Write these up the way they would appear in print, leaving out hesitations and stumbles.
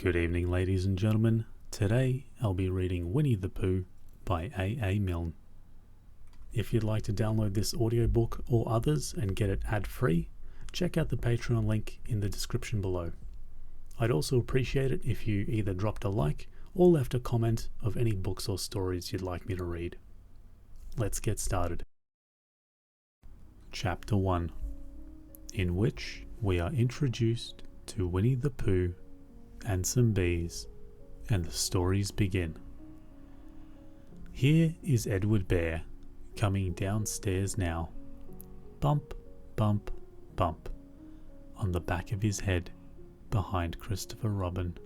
Good evening, ladies and gentlemen. Today I'll be reading Winnie the Pooh by A. Milne. If you'd like to download this audiobook or others and get it ad-free, check out the Patreon link in the description below. I'd also appreciate it if you either dropped a like or left a comment of any books or stories you'd like me to read. Let's get started. Chapter 1, in which we are introduced to Winnie the Pooh and some bees, and the stories begin. Here is Edward Bear coming downstairs now. Bump, bump, bump on the back of his head behind Christopher Robin.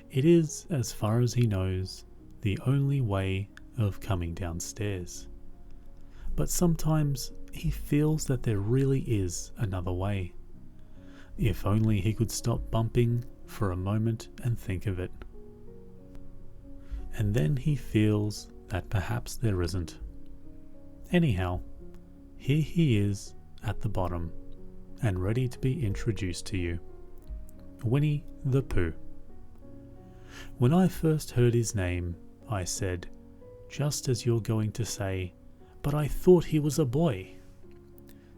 It is, as far as he knows, the only way of coming downstairs. But sometimes he feels that there really is another way. If only he could stop bumping for a moment and think of it. And then he feels that perhaps there isn't. Anyhow, here he is at the bottom and ready to be introduced to you. Winnie the Pooh. When I first heard his name, I said, just as you're going to say, "But I thought he was a boy."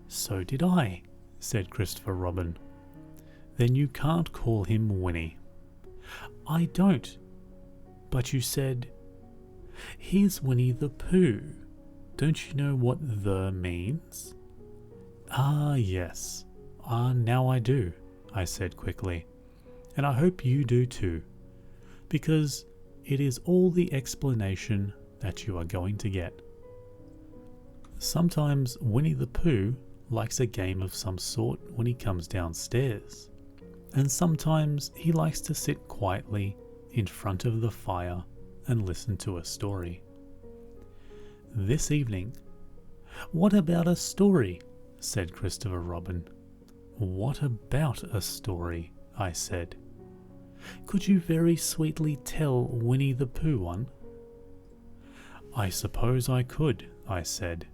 "So did I," said Christopher Robin. "Then you can't call him Winnie." "I don't. But you said, 'Here's Winnie the Pooh.' Don't you know what 'the' means?" "Ah, yes. Now I do," I said quickly. "And I hope you do too, because it is all the explanation that you are going to get. Sometimes Winnie the Pooh likes a game of some sort when he comes downstairs. And sometimes he likes to sit quietly in front of the fire and listen to a story. This evening, "What about a story?" said Christopher Robin. "What about a story?" I said. "Could you very sweetly tell Winnie the Pooh one?" "I suppose I could," I said.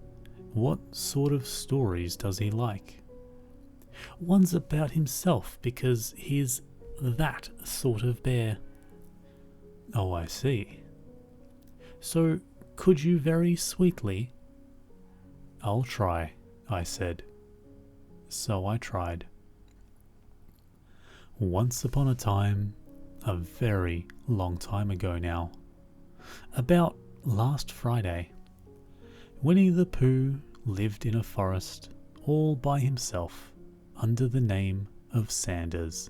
"What sort of stories does he like?" "One's about himself, because he's that sort of bear." "Oh, I see. So could you very sweetly?" "I'll try," I said. So I tried. Once upon a time, a very long time ago now, about last Friday, Winnie the Pooh lived in a forest all by himself, under the name of Sanders.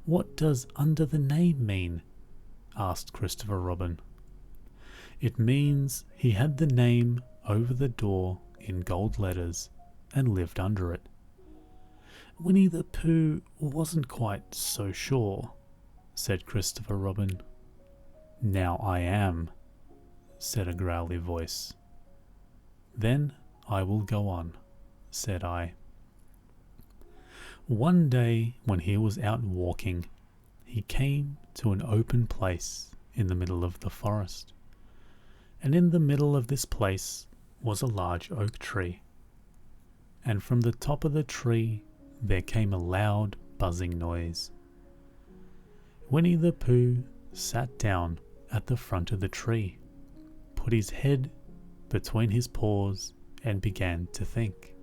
"What does under the name mean?" asked Christopher Robin. "It means he had the name over the door in gold letters and lived under it." "Winnie the Pooh wasn't quite so sure," said Christopher Robin. "Now I am," said a growly voice. "Then I will go on," said I. One day when he was out walking, he came to an open place in the middle of the forest. And in the middle of this place was a large oak tree. And from the top of the tree there came a loud buzzing noise. Winnie the Pooh sat down at the front of the tree, put his head between his paws and began to think.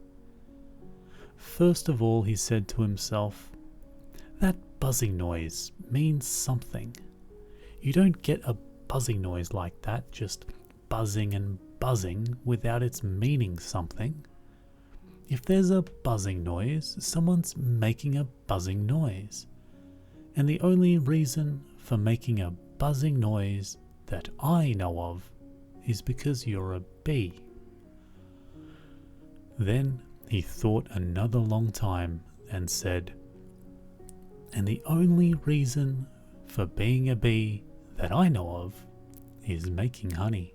First of all he said to himself, "That buzzing noise means something. You don't get a buzzing noise like that, just buzzing and buzzing without its meaning something. If there's a buzzing noise, someone's making a buzzing noise. And the only reason for making a buzzing noise that I know of is because you're a bee." Then he thought another long time and said, "And the only reason for being a bee that I know of is making honey."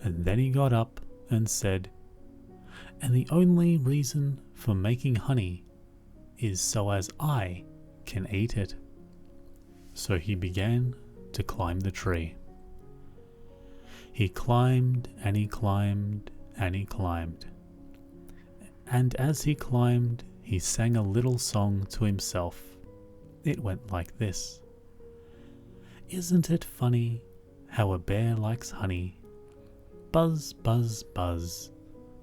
And then he got up and said, "And the only reason for making honey is so as I can eat it." So he began to climb the tree. He climbed and he climbed and he climbed. And as he climbed, he sang a little song to himself It went like this. Isn't it funny how a bear likes honey? Buzz, buzz, buzz.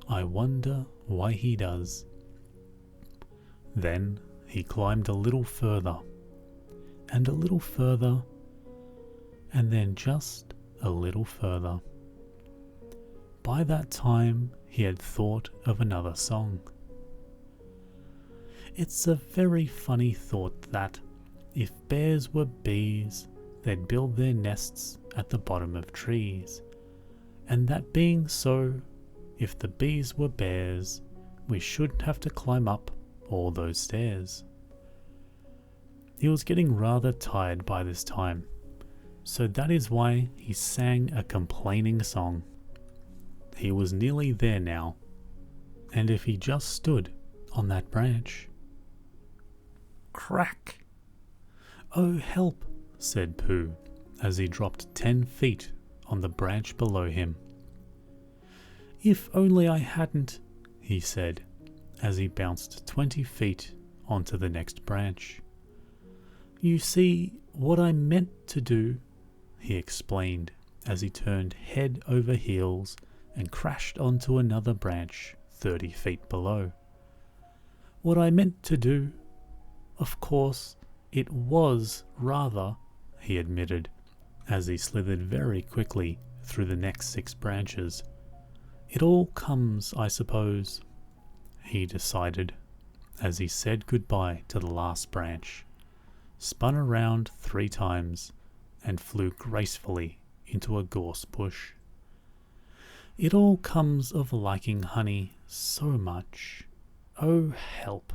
I wonder why he does. Then he climbed a little further, and a little further, and then just a little further. By that time, he had thought of another song. It's a very funny thought that, if bears were bees, they'd build their nests at the bottom of trees. And that being so, if the bees were bears, we shouldn't have to climb up all those stairs. He was getting rather tired by this time, so that is why he sang a complaining song. He was nearly there now, and if he just stood on that branch. Crack! Oh, help, said Pooh, as he dropped 10 feet on the branch below him. If only I hadn't, he said, as he bounced 20 feet onto the next branch. You see, what I meant to do, he explained, as he turned head over heels and crashed onto another branch 30 feet below. What I meant to do, of course, it was rather, he admitted, as he slithered very quickly through the next 6 branches. It all comes, I suppose, he decided, as he said goodbye to the last branch, spun around 3 times, and flew gracefully into a gorse bush. It all comes of liking honey so much. Oh, help!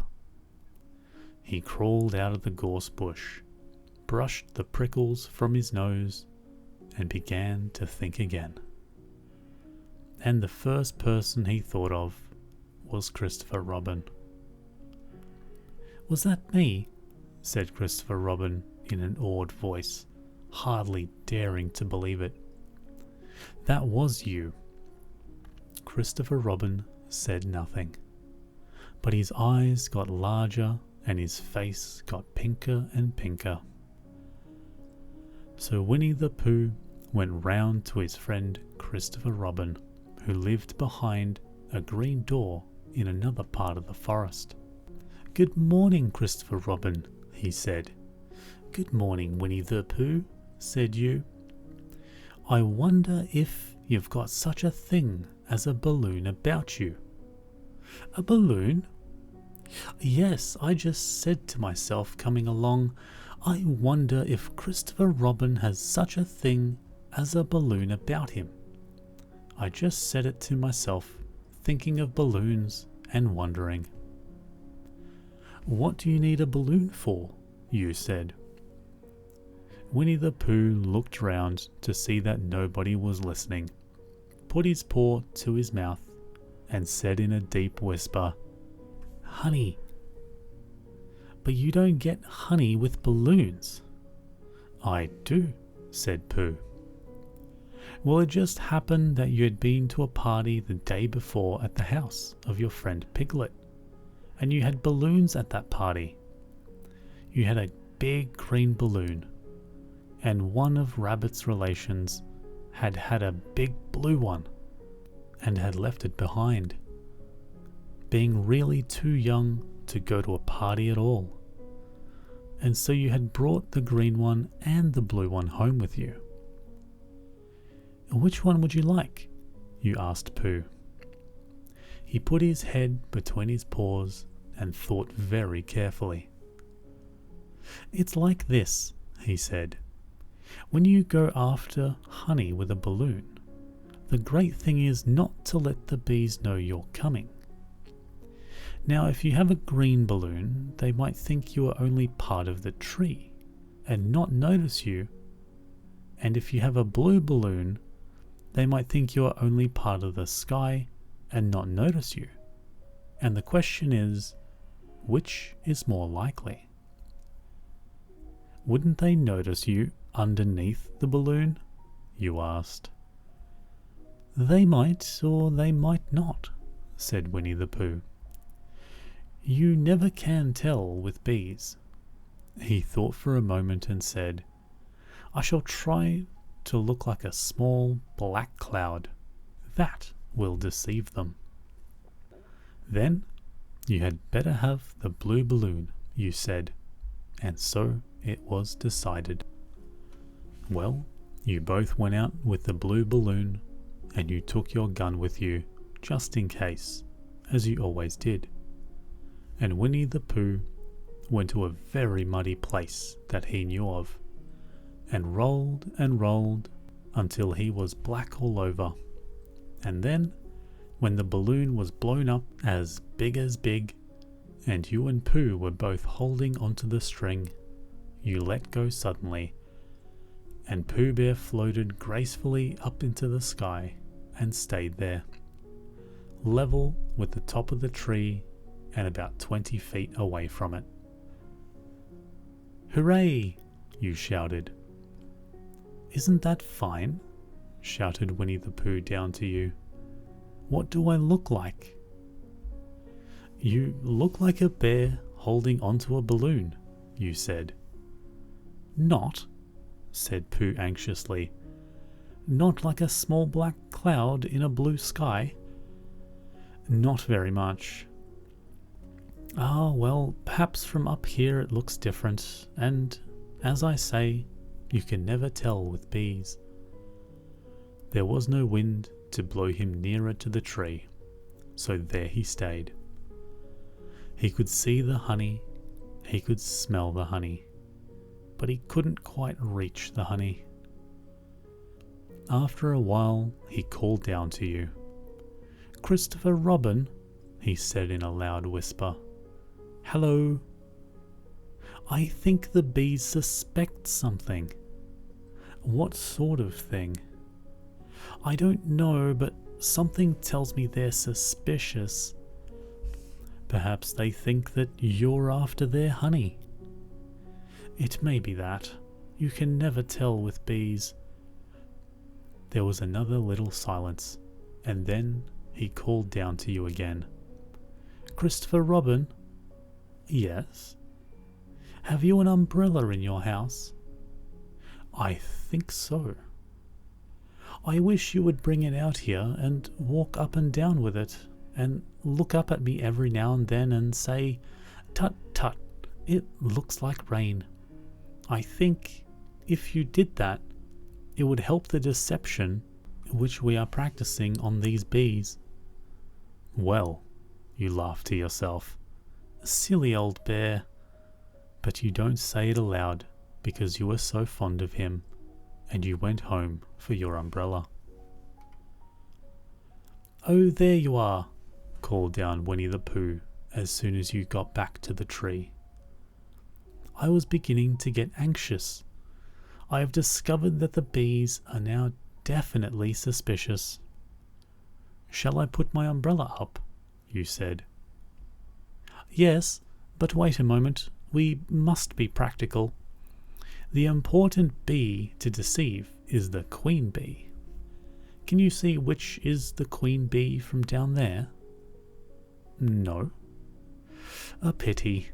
He crawled out of the gorse bush, brushed the prickles from his nose, and began to think again. And the first person he thought of was Christopher Robin. Was that me? Said Christopher Robin in an awed voice, hardly daring to believe it. That was you. Christopher Robin said nothing, but his eyes got larger and his face got pinker and pinker. So Winnie the Pooh went round to his friend Christopher Robin, who lived behind a green door in another part of the forest. Good morning, Christopher Robin, he said. Good morning, Winnie the Pooh, said you. I wonder if you've got such a thing as a balloon about you. A balloon? Yes, I just said to myself coming along, I wonder if Christopher Robin has such a thing as a balloon about him. I just said it to myself, thinking of balloons and wondering. What do you need a balloon for? You said. Winnie the Pooh looked round to see that nobody was listening, put his paw to his mouth, and said in a deep whisper, Honey. But you don't get honey with balloons. I do, said Pooh. Well, it just happened that you had been to a party the day before at the house of your friend Piglet, and you had balloons at that party. You had a big green balloon, and one of Rabbit's relations had had a big blue one, and had left it behind, being really too young to go to a party at all. And so you had brought the green one and the blue one home with you. Which one would you like? You asked Pooh. He put his head between his paws and thought very carefully. It's like this, he said. When you go after honey with a balloon, the great thing is not to let the bees know you're coming. Now, if you have a green balloon, they might think you are only part of the tree and not notice you. And if you have a blue balloon, they might think you are only part of the sky and not notice you. And the question is, which is more likely? Wouldn't they notice you underneath the balloon? You asked. They might or they might not, said Winnie the Pooh. You never can tell with bees. He thought for a moment and said, "I shall try to look like a small black cloud. That will deceive them." "Then you had better have the blue balloon," you said, and so it was decided. Well, you both went out with the blue balloon, and you took your gun with you, just in case, as you always did. And Winnie the Pooh went to a very muddy place that he knew of, and rolled until he was black all over. And then, when the balloon was blown up as big, and you and Pooh were both holding onto the string, you let go suddenly, and Pooh Bear floated gracefully up into the sky and stayed there, level with the top of the tree and about 20 feet away from it. "Hooray!" you shouted. "Isn't that fine?" shouted Winnie the Pooh down to you. "What do I look like?" "You look like a bear holding onto a balloon," you said. "Not," said Pooh anxiously. "Not like a small black cloud in a blue sky?" "Not very much." "Ah, well, perhaps from up here it looks different, and, as I say, you can never tell with bees." There was no wind to blow him nearer to the tree, so there he stayed. He could see the honey, he could smell the honey, but he couldn't quite reach the honey. After a while, he called down to you. "Christopher Robin," he said in a loud whisper. "Hello." "I think the bees suspect something." "What sort of thing?" "I don't know, but something tells me they're suspicious." "Perhaps they think that you're after their honey." "It may be that. You can never tell with bees." There was another little silence, and then he called down to you again. "Christopher Robin?" "Yes." "Have you an umbrella in your house?" "I think so." "I wish you would bring it out here and walk up and down with it, and look up at me every now and then and say, 'Tut, tut, it looks like rain.' I think if you did that, it would help the deception which we are practicing on these bees." "Well," you laughed to yourself, "silly old bear." But you don't say it aloud because you are so fond of him, and you went home for your umbrella. "Oh, there you are," called down Winnie the Pooh as soon as you got back to the tree. "I was beginning to get anxious. I have discovered that the bees are now definitely suspicious." "Shall I put my umbrella up?" you said. "Yes, but wait a moment. We must be practical. The important bee to deceive is the queen bee. Can you see which is the queen bee from down there?" "No." "A pity.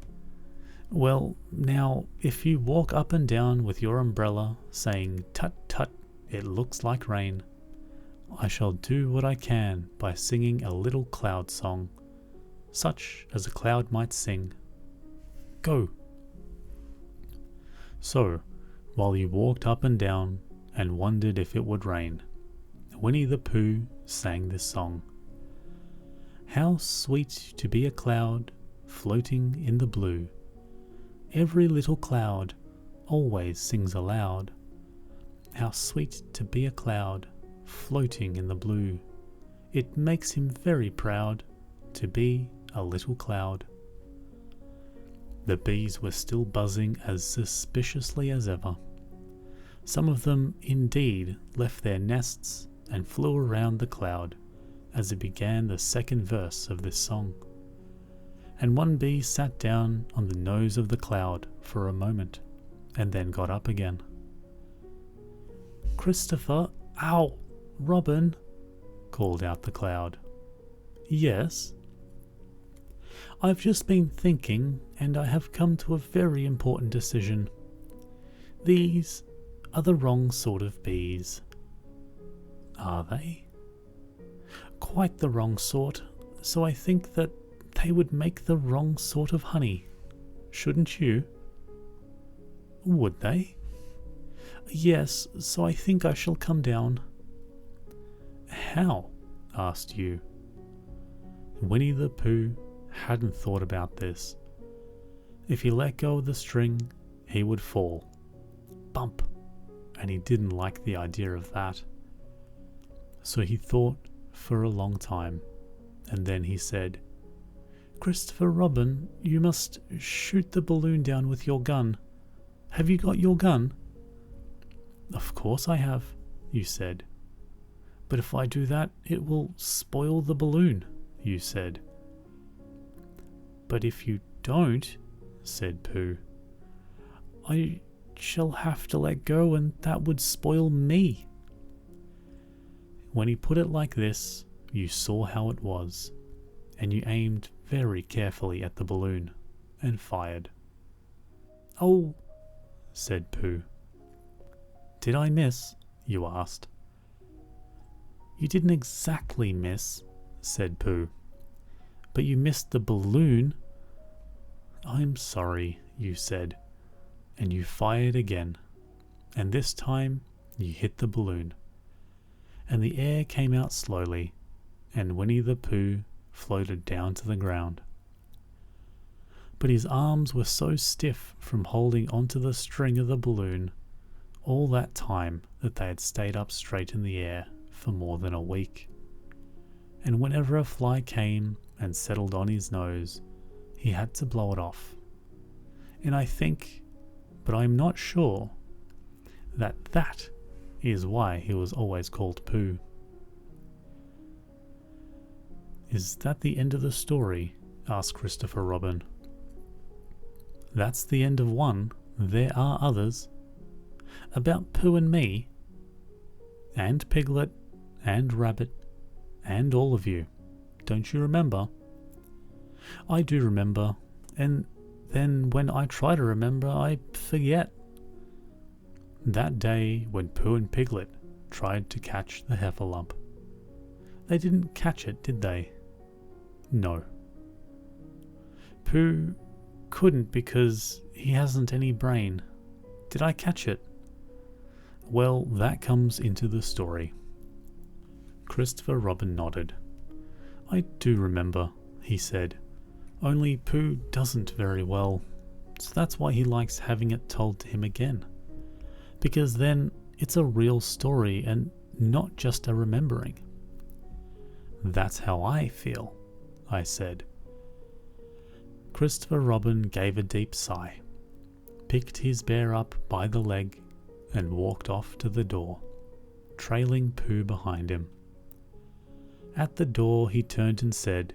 Well, now, if you walk up and down with your umbrella, saying, 'Tut, tut, it looks like rain,' I shall do what I can by singing a little cloud song, such as a cloud might sing. Go." So, while you walked up and down and wondered if it would rain, Winnie the Pooh sang this song. "How sweet to be a cloud floating in the blue. Every little cloud always sings aloud. How sweet to be a cloud floating in the blue. It makes him very proud to be a little cloud." The bees were still buzzing as suspiciously as ever. Some of them indeed left their nests and flew around the cloud as it began the second verse of this song. And one bee sat down on the nose of the cloud for a moment, and then got up again. "Christopher, ow, Robin," called out the cloud. "Yes." I've just been thinking, and I have come to a very important decision. These are the wrong sort of bees. Are they? Quite the wrong sort, so I think that they would make the wrong sort of honey. Shouldn't you? Would they? Yes, so I think I shall come down. How? Asked you. Winnie the Pooh hadn't thought about this. If he let go of the string, he would fall. Bump! And he didn't like the idea of that. So he thought for a long time, and then he said, Christopher Robin, you must shoot the balloon down with your gun. Have you got your gun? Of course I have, you said. But if I do that, it will spoil the balloon, you said. But if you don't, said Pooh, I shall have to let go, and that would spoil me. When he put it like this, you saw how it was, and you aimed very carefully at the balloon and fired. Oh, said Pooh. Did I miss? You asked. You didn't exactly miss, said Pooh, but you missed the balloon. I'm sorry, you said, and you fired again, and this time you hit the balloon, and the air came out slowly, and Winnie the Pooh floated down to the ground. But his arms were so stiff from holding onto the string of the balloon all that time that they had stayed up straight in the air for more than a week. And whenever a fly came and settled on his nose, he had to blow it off. And I think, but I'm not sure, that is why he was always called Pooh. Is that the end of the story? Asked Christopher Robin. That's the end of one. There are others. About Pooh and me, and Piglet, and Rabbit, and all of you. Don't you remember? I do remember, and then when I try to remember, I forget. That day when Pooh and Piglet tried to catch the heffalump. They didn't catch it, did they? No. Pooh couldn't because he hasn't any brain. Did I catch it? Well, that comes into the story. Christopher Robin nodded. I do remember, he said. Only Pooh doesn't very well, so that's why he likes having it told to him again. Because then it's a real story and not just a remembering. That's how I feel, I said. Christopher Robin gave a deep sigh, picked his bear up by the leg, and walked off to the door, trailing Pooh behind him. At the door he turned and said,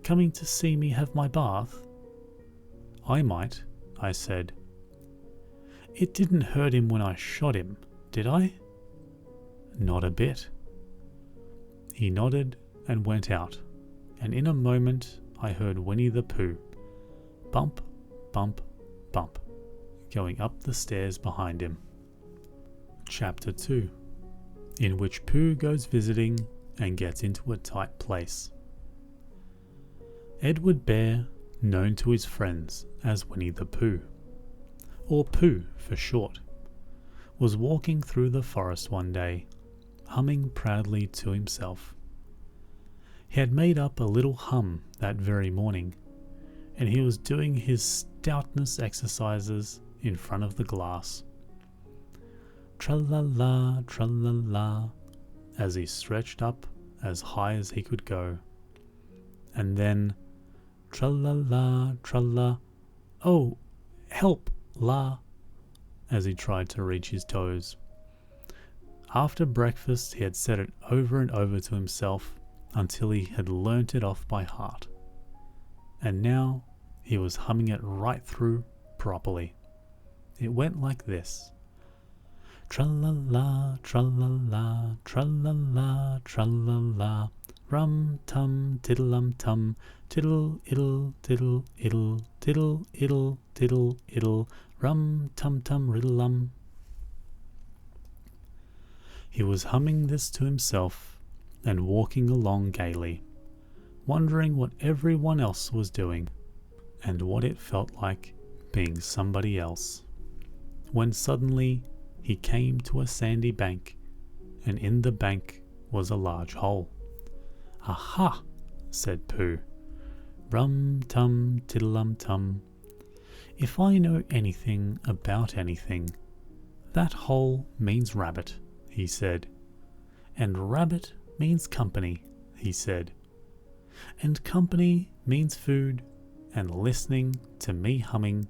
Coming to see me have my bath? I might, I said. It didn't hurt him when I shot him, did I? Not a bit. He nodded and went out, and in a moment I heard Winnie the Pooh, bump, bump, bump, going up the stairs behind him. Chapter 2, in which Pooh goes visiting and gets into a tight place. Edward Bear, known to his friends as Winnie the Pooh, or Pooh for short, was walking through the forest one day, humming proudly to himself. He had made up a little hum that very morning, and he was doing his stoutness exercises in front of the glass. Tra-la-la, tra-la-la, as he stretched up as high as he could go. And then, tra-la-la, tra-la, oh, help, la, as he tried to reach his toes. After breakfast he had said it over and over to himself until he had learnt it off by heart. And now he was humming it right through properly. It went like this. Tra-la-la, tra-la-la, tra-la-la, tra-la-la, Rum-tum, tiddle-um-tum, tiddle-iddle, tiddle-iddle, tiddle-iddle, tiddle-iddle, rum-tum-tum, riddle-um. He was humming this to himself and walking along gaily, wondering what everyone else was doing and what it felt like being somebody else, when suddenly he came to a sandy bank, and in the bank was a large hole. "Aha!" said Pooh. "Rum-tum, tiddle-um-tum. If I know anything about anything, that hole means rabbit," he said. "And rabbit means company," he said. "And company means food and listening to me humming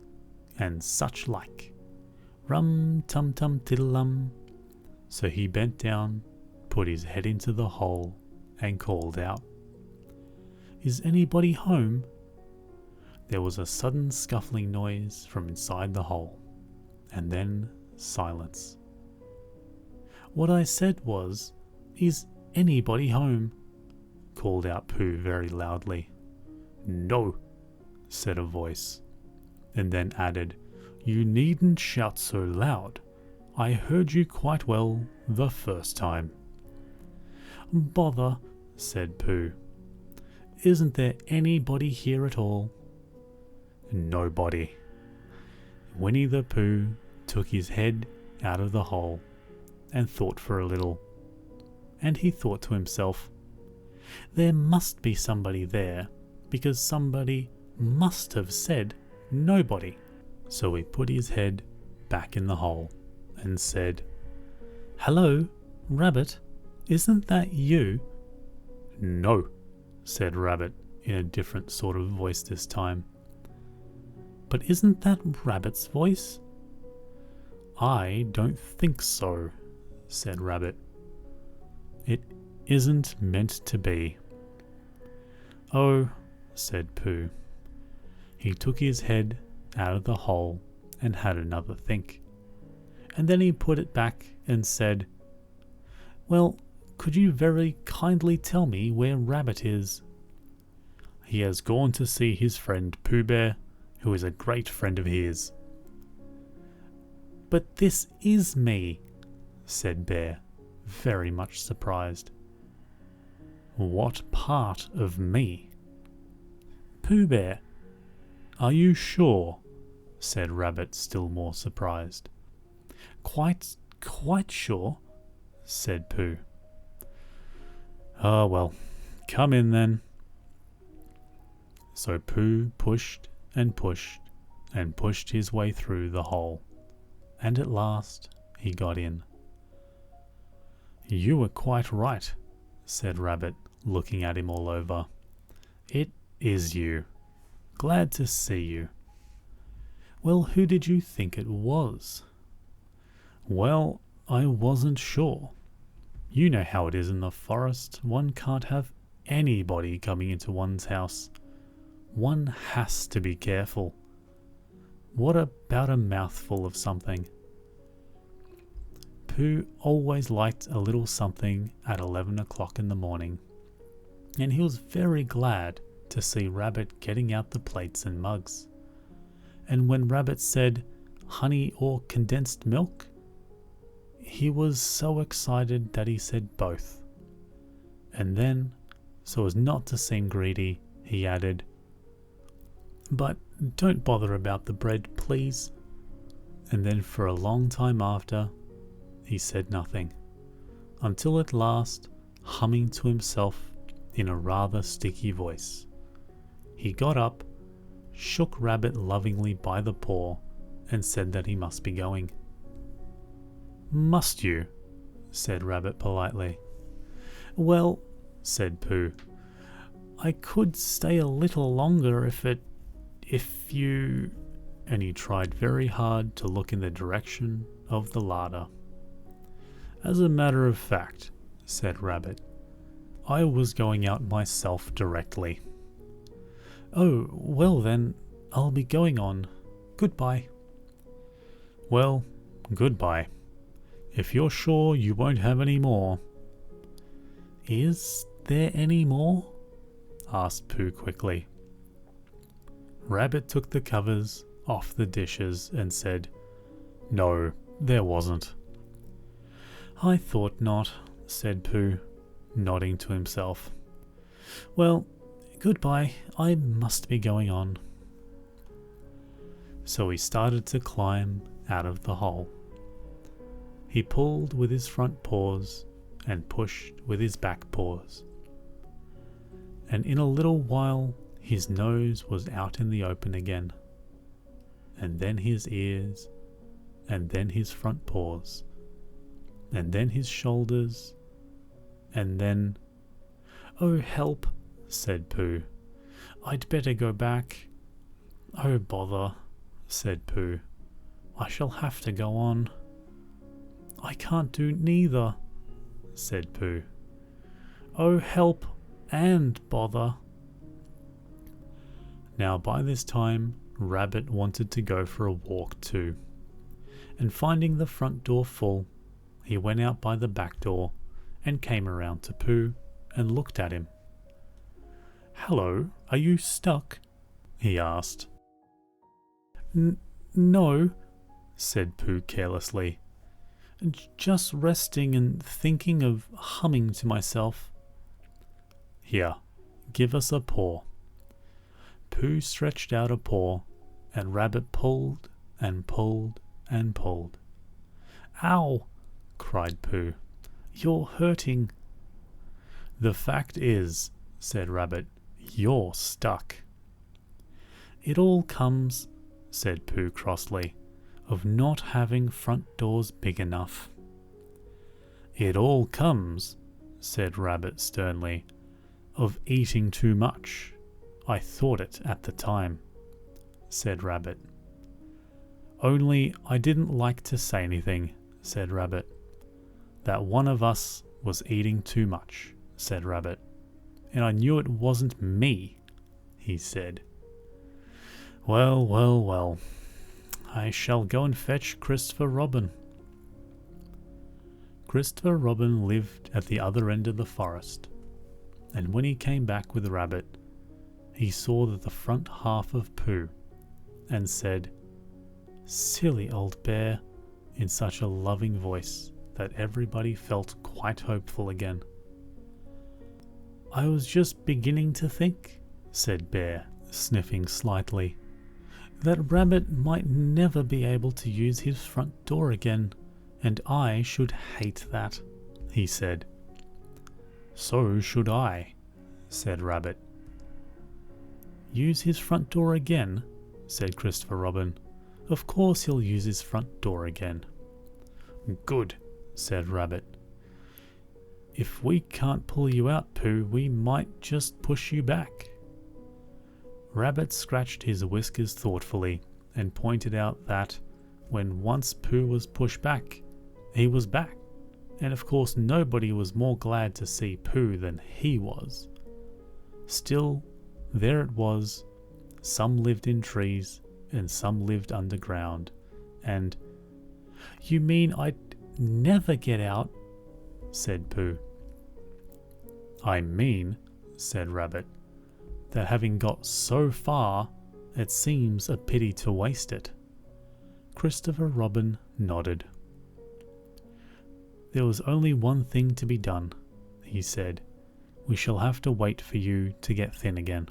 and such like. Rum-tum-tum, tiddle-um." So he bent down, put his head into the hole, and called out, "Is anybody home?" There was a sudden scuffling noise from inside the hole, and then silence. "What I said was, is anybody home?" called out Pooh very loudly. "No," said a voice, and then added, "You needn't shout so loud. I heard you quite well the first time." "Bother," said Pooh. "Isn't there anybody here at all?" "Nobody." Winnie the Pooh took his head out of the hole and thought for a little. And he thought to himself, "There must be somebody there, because somebody must have said nobody." So he put his head back in the hole and said, "Hello, Rabbit, isn't that you?" "No," said Rabbit in a different sort of voice this time. "But isn't that Rabbit's voice?" "I don't think so," said Rabbit. "It isn't meant to be." "Oh," said Pooh. He took his head out of the hole and had another think. And then he put it back and said, "Well, could you very kindly tell me where Rabbit is?" "He has gone to see his friend Pooh Bear, who is a great friend of his." "But this is me," said Bear, very much surprised. "What part of me?" "Pooh Bear." "Are you sure?" said Rabbit, still more surprised. Quite sure," said Pooh. "Ah, well, come in then." So Pooh pushed and pushed and pushed his way through the hole, and at last he got in. "You were quite right," said Rabbit, looking at him all over. "It is you. Glad to see you. Well, who did you think it was?" "Well, I wasn't sure. You know how it is in the forest. One can't have anybody coming into one's house. One has to be careful. What about a mouthful of something?" Pooh always liked a little something at 11 o'clock in the morning, and he was very glad to see Rabbit getting out the plates and mugs. And when Rabbit said, "Honey or condensed milk?" he was so excited that he said both. And then, so as not to seem greedy, he added, "But don't bother about the bread, please." And then for a long time after, he said nothing, until at last, humming to himself in a rather sticky voice, he got up, shook Rabbit lovingly by the paw, and said that he must be going. "Must you?" said Rabbit politely. "Well," said Pooh, "I could stay a little longer if you..." And he tried very hard to look in the direction of the larder. "As a matter of fact," said Rabbit, "I was going out myself directly." "Oh, well then, I'll be going on. Goodbye." "Well, goodbye. If you're sure you won't have any more." "Is there any more?" asked Pooh quickly. Rabbit took the covers off the dishes and said, "No, there wasn't." "I thought not," said Pooh, nodding to himself. "Well, goodbye, I must be going on." So he started to climb out of the hole. He pulled with his front paws and pushed with his back paws. And in a little while his nose was out in the open again, and then his ears, and then his front paws, and then his shoulders, and then... "Oh, help," said Pooh. "I'd better go back." "Oh, bother," said Pooh. "I shall have to go on." "I can't do neither," said Pooh. "Oh, help and bother." Now by this time Rabbit wanted to go for a walk too, and finding the front door full, he went out by the back door and came around to Pooh and looked at him. "Hello, are you stuck?" he asked. No," said Pooh carelessly. "Just resting and thinking of humming to myself." "Here, give us a paw." Pooh stretched out a paw, and Rabbit pulled and pulled and pulled. "Ow!" cried Pooh. "You're hurting." "The fact is," said Rabbit, "you're stuck." "It all comes," said Pooh crossly, "of not having front doors big enough." "It all comes," said Rabbit sternly, "of eating too much. I thought it at the time," said Rabbit. "Only I didn't like to say anything," said Rabbit. "That one of us was eating too much," said Rabbit. "And I knew it wasn't me," he said. "Well, well, well. I shall go and fetch Christopher Robin." Christopher Robin lived at the other end of the forest, and when he came back with Rabbit, he saw that the front half of Pooh, and said, "Silly old bear," in such a loving voice that everybody felt quite hopeful again. "I was just beginning to think," said Bear, sniffing slightly, "that Rabbit might never be able to use his front door again, and I should hate that," he said. "So should I," said Rabbit. "Use his front door again?" said Christopher Robin. "Of course he'll use his front door again." "Good," said Rabbit. "If we can't pull you out, Pooh, we might just push you back." Rabbit scratched his whiskers thoughtfully and pointed out that, when once Pooh was pushed back, he was back, and of course nobody was more glad to see Pooh than he was. Still, there it was. Some lived in trees, and some lived underground, and... "You mean I'd never get out?" said Pooh. "I mean," said Rabbit, "that having got so far, it seems a pity to waste it." Christopher Robin nodded. "There was only one thing to be done," he said. "We shall have to wait for you to get thin again."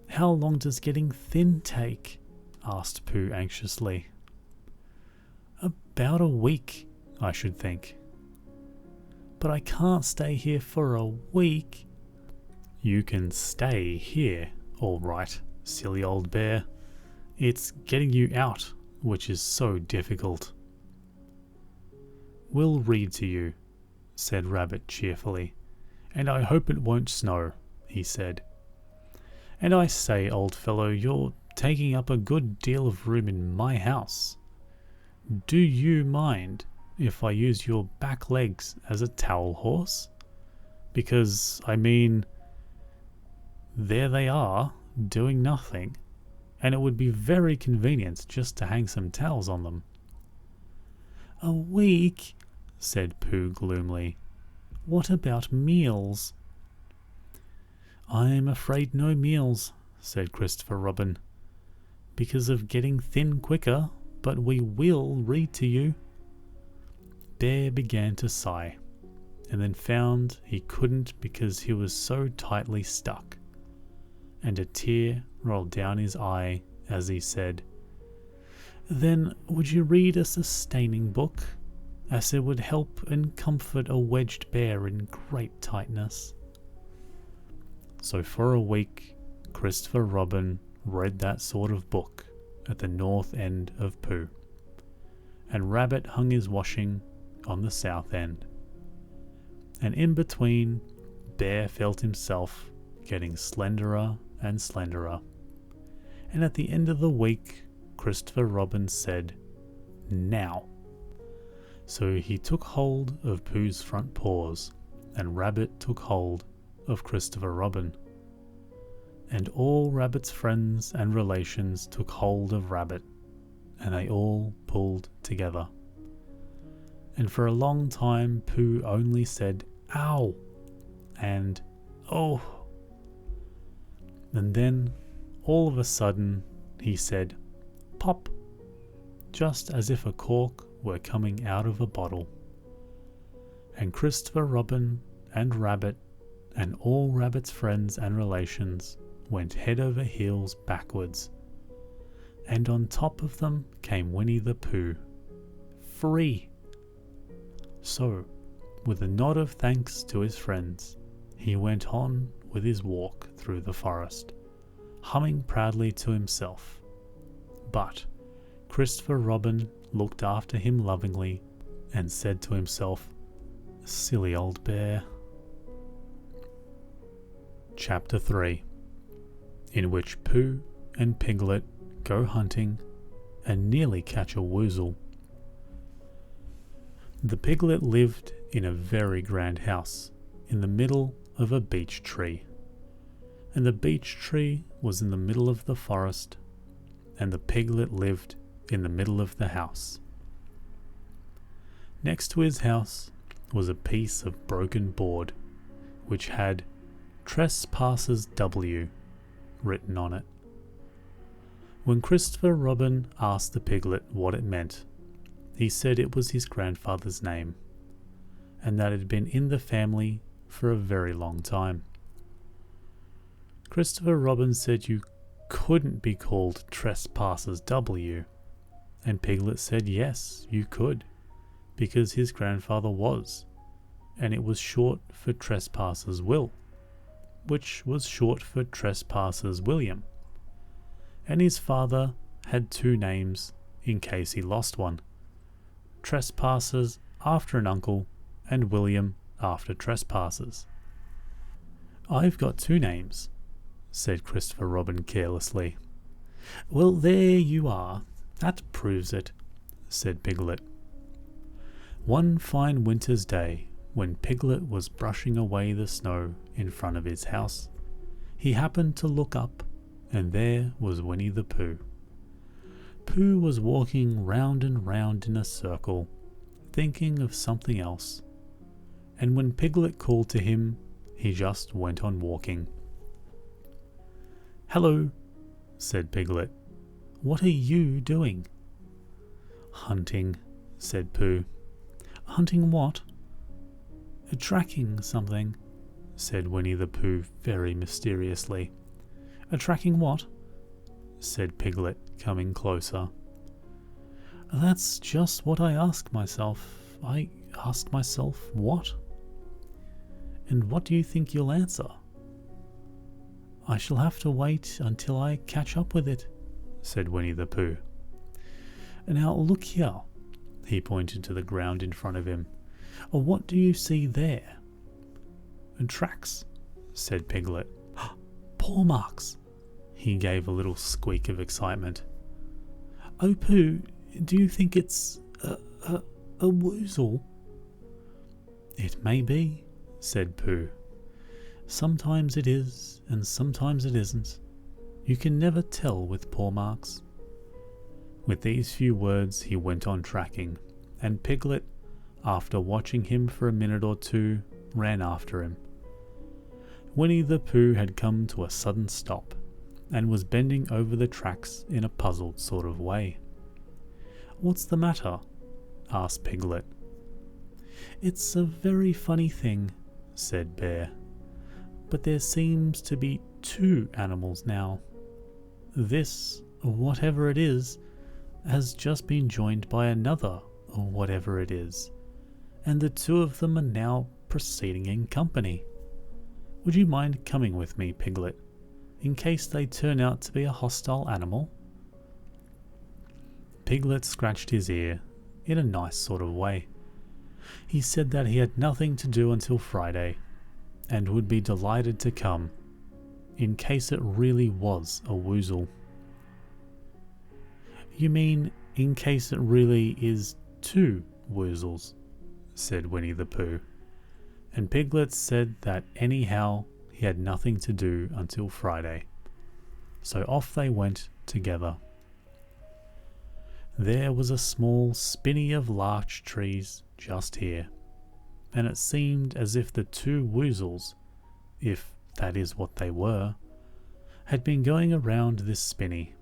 "How long does getting thin take?" asked Pooh anxiously. "About a week, I should think." "But I can't stay here for a week." "You can stay here, all right, silly old bear. It's getting you out which is so difficult." "We'll read to you," said Rabbit cheerfully, "and I hope it won't snow," he said. "And I say, old fellow, you're taking up a good deal of room in my house. Do you mind if I use your back legs as a towel horse? Because, I mean, there they are, doing nothing, and it would be very convenient just to hang some towels on them." "A week," said Pooh gloomily. What about meals?" "I'm afraid no meals," said Christopher Robin, "because of getting thin quicker, but we will read to you." Bear began to sigh, and then found he couldn't because he was so tightly stuck, and a tear rolled down his eye as he said, "Then would you read a sustaining book, as it would help and comfort a wedged bear in great tightness?" So for a week, Christopher Robin read that sort of book at the north end of Pooh, and Rabbit hung his washing on the south end. And in between, Bear felt himself getting slenderer and slenderer. And at the end of the week, Christopher Robin said, "Now." So he took hold of Pooh's front paws, and Rabbit took hold of Christopher Robin. And all Rabbit's friends and relations took hold of Rabbit, and they all pulled together. And for a long time, Pooh only said, "Ow!" and "Oh!" And then, all of a sudden, he said, "Pop!" just as if a cork were coming out of a bottle. And Christopher Robin and Rabbit and all Rabbit's friends and relations went head over heels backwards. And on top of them came Winnie the Pooh, free. So, with a nod of thanks to his friends, he went on with his walk through the forest, humming proudly to himself. But Christopher Robin looked after him lovingly and said to himself, "Silly old bear." Chapter 3, in which Pooh and Piglet go hunting and nearly catch a woozle. The piglet lived in a very grand house in the middle of a beech tree, and the beech tree was in the middle of the forest, and the piglet lived in the middle of the house. Next to his house was a piece of broken board, which had "Trespassers W" written on it. When Christopher Robin asked the piglet what it meant, he said it was his grandfather's name, and that it had been in the family for a very long time. Christopher Robin said you couldn't be called Trespassers W, and Piglet said yes, you could, because his grandfather was, and it was short for Trespassers Will, which was short for Trespassers William, and his father had two names in case he lost one: Trespassers after an uncle, and William after Trespassers. "I've got two names," said Christopher Robin carelessly. "Well, there you are. That proves it," said Piglet. One fine winter's day, when Piglet was brushing away the snow in front of his house, he happened to look up, and there was Winnie the Pooh. Pooh was walking round and round in a circle, thinking of something else, and when Piglet called to him, he just went on walking. "Hello," said Piglet. "What are you doing?" "Hunting," said Pooh. "Hunting what?" "Tracking something," said Winnie the Pooh very mysteriously. "Tracking what?" said Piglet, coming closer. "That's just what I ask myself. I ask myself, what? And what do you think you'll answer?" "I shall have to wait until I catch up with it," said Winnie the Pooh. "Now look here," he pointed to the ground in front of him. "What do you see there?" "Tracks," said Piglet. "Paw marks." He gave a little squeak of excitement. "Oh, Pooh, do you think it's a woozle?" "It may be," said Pooh. "Sometimes it is, and sometimes it isn't. You can never tell with paw marks." With these few words he went on tracking, and Piglet, after watching him for a minute or two, ran after him. Winnie the Pooh had come to a sudden stop and was bending over the tracks in a puzzled sort of way. "What's the matter?" asked Piglet. "It's a very funny thing," said Bear, "but there seems to be two animals now. This, whatever it is, has just been joined by another, whatever it is, and the two of them are now proceeding in company. Would you mind coming with me, Piglet, in case they turn out to be a hostile animal?" Piglet scratched his ear in a nice sort of way. He said that he had nothing to do until Friday, and would be delighted to come, in case it really was a woozle. "You mean in case it really is two woozles?" said Winnie the Pooh, and Piglet said that anyhow he had nothing to do until Friday. So off they went together. There was a small spinney of larch trees just here, and it seemed as if the two woozles, if that is what they were, had been going around this spinney.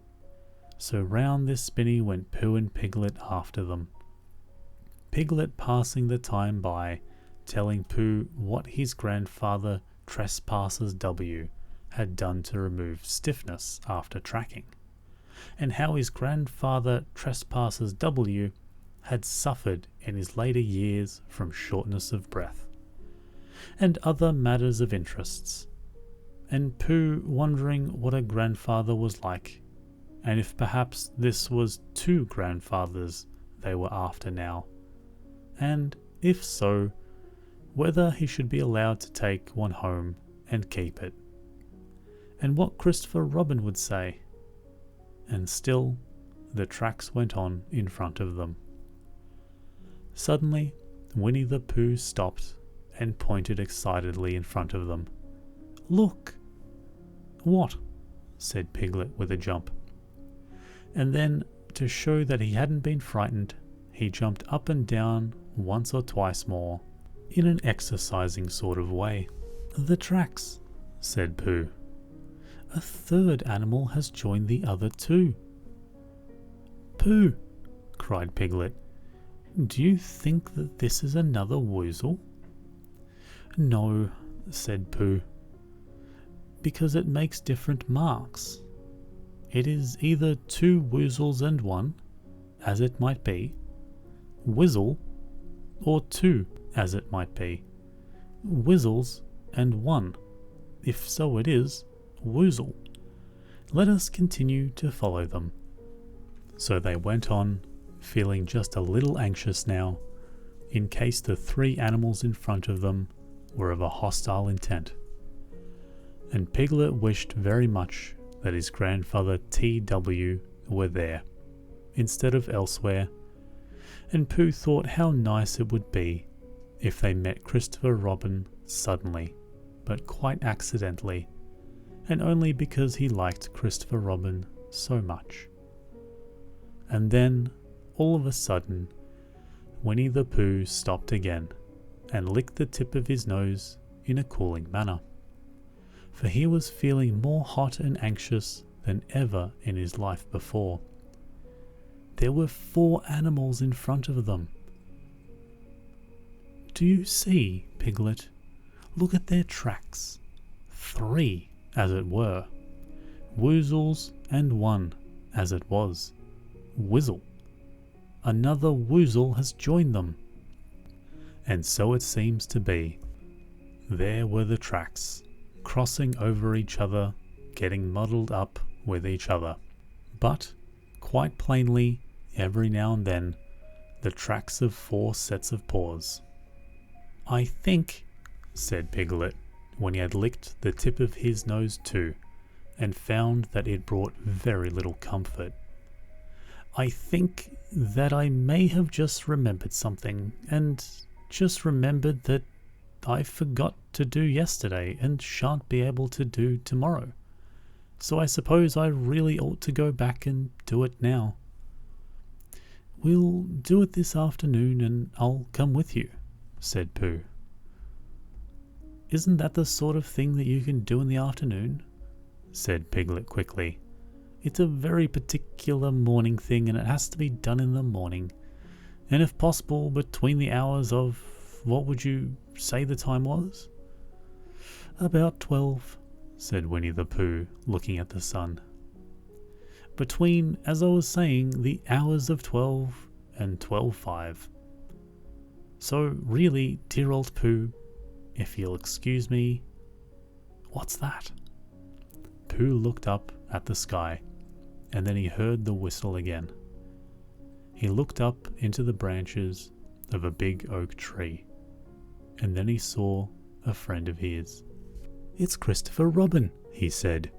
So round this spinney went Pooh and Piglet after them. Piglet passing the time by, telling Pooh what his grandfather Trespassers W had done to remove stiffness after tracking, and how his grandfather Trespassers W had suffered in his later years from shortness of breath, and other matters of interests, and Pooh wondering what a grandfather was like, and if perhaps this was two grandfathers they were after now, and if so, whether he should be allowed to take one home and keep it, and what Christopher Robin would say. And still the tracks went on in front of them. Suddenly Winnie the Pooh stopped and pointed excitedly in front of them. "Look!" "What?" said Piglet with a jump. And then, to show that he hadn't been frightened, he jumped up and down once or twice more, in an exercising sort of way. "The tracks," said Pooh. "A third animal has joined the other two." "Pooh!" cried Piglet. "Do you think that this is another woozle?" "No," said Pooh, "because it makes different marks. It is either two woozles and one, as it might be, whizzle, or two, as it might be, whizzles and one, if so it is, woozle. Let us continue to follow them." So they went on, feeling just a little anxious now, in case the three animals in front of them were of a hostile intent. And Piglet wished very much that his grandfather T.W. were there, instead of elsewhere, and Pooh thought how nice it would be if they met Christopher Robin suddenly, but quite accidentally, and only because he liked Christopher Robin so much. And then, all of a sudden, Winnie the Pooh stopped again and licked the tip of his nose in a cooling manner, for he was feeling more hot and anxious than ever in his life before. There were 4 animals in front of them. "Do you see, Piglet? Look at their tracks. 3, as it were. Woozles and 1, as it was. Whizzle. Another woozle has joined them." And so it seems to be. There were the tracks, crossing over each other, getting muddled up with each other. But, quite plainly, every now and then, the tracks of 4 sets of paws. "I think," said Piglet, when he had licked the tip of his nose too, and found that it brought very little comfort, "I think that I may have just remembered something, and just remembered that I forgot to do yesterday and shan't be able to do tomorrow. So I suppose I really ought to go back and do it now." "We'll do it this afternoon and I'll come with you," said Pooh. Isn't that the sort of thing that you can do in the afternoon? Said Piglet quickly. It's a very particular morning thing, and it has to be done in the morning. And if possible, between the hours of, what would you say the time was? About 12, said Winnie the Pooh, looking at the sun. Between, as I was saying, the hours of 12 and 12:05. So really, dear old Pooh, if you'll excuse me, what's that? Pooh looked up at the sky, and then he heard the whistle again. He looked up into the branches of a big oak tree, and then he saw a friend of his. It's Christopher Robin, he said.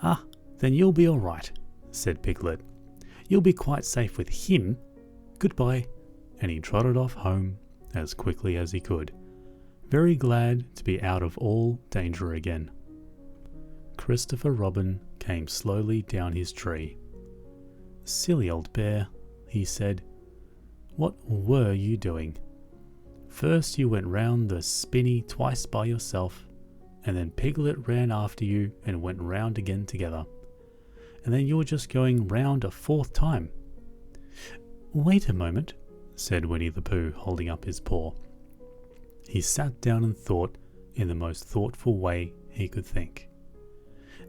Ah, then you'll be all right, said Piglet. You'll be quite safe with him. Goodbye. And he trotted off home as quickly as he could, very glad to be out of all danger again. Christopher Robin came slowly down his tree. Silly old bear, he said. What were you doing? First you went round the spinney twice by yourself, and then Piglet ran after you and went round again together. And then you were just going round a fourth time. Wait a moment, said Winnie the Pooh, holding up his paw. He sat down and thought in the most thoughtful way he could think.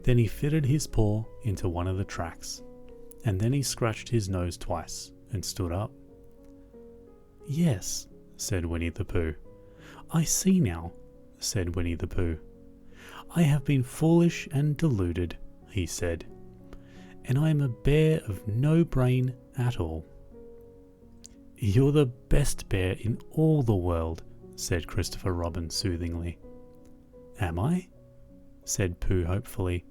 Then he fitted his paw into one of the tracks, and then he scratched his nose twice and stood up. Yes, said Winnie the Pooh. I see now, said Winnie the Pooh. I have been foolish and deluded, he said, and I am a bear of no brain at all. You're the best bear in all the world, said Christopher Robin soothingly. Am I? Said Pooh hopefully,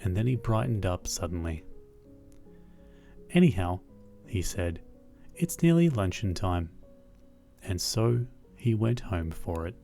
and then he brightened up suddenly. Anyhow, he said, it's nearly luncheon time. And so he went home for it.